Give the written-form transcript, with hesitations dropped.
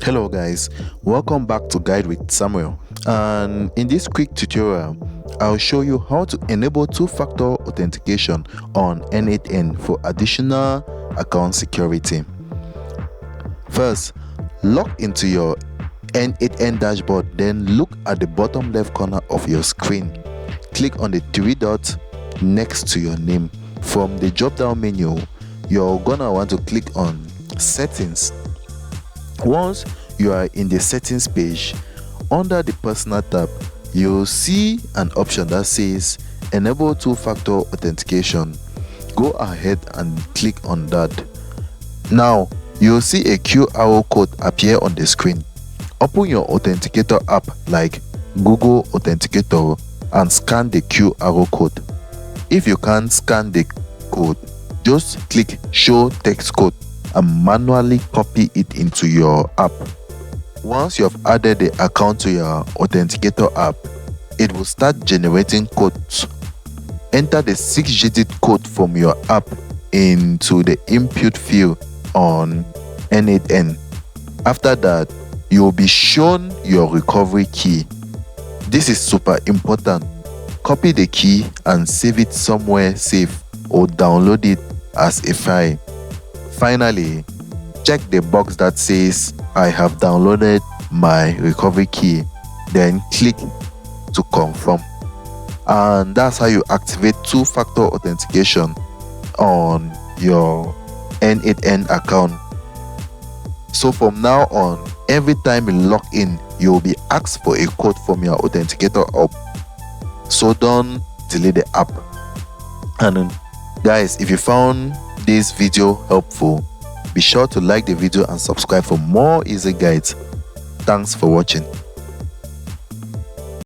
Hello guys, welcome back to Guide with Samuel, and in this quick tutorial I'll show you how to enable two-factor authentication on n8n for additional account security. First, log into your n8n dashboard, then look at the bottom left corner of your screen. Click on the three dots next to your name. From the drop down menu, you're gonna want to click on Settings. Once you are in the settings page, under the personal tab you'll see an option that says enable two-factor authentication. Go ahead and click on that. Now you'll see a QR code appear on the screen. Open your Authenticator app like Google Authenticator and scan the QR code. If you can't scan the code, just click show text code and manually copy it into your app. Once you have added the account to your Authenticator app, it will start generating codes. Enter the 6-digit code from your app into the input field on n8n. After that, you will be shown your recovery key. This is super important. Copy the key and save it somewhere safe or download it as a file. Finally, check the box that says I have downloaded my recovery key, then click to confirm. And that's how you activate two-factor authentication on your n8n account. So from now on, every time you log in, you will be asked for a code from your Authenticator app. So don't delete the app. And guys, if you found this video helpful, be sure to like the video and subscribe for more easy guides. Thanks for watching.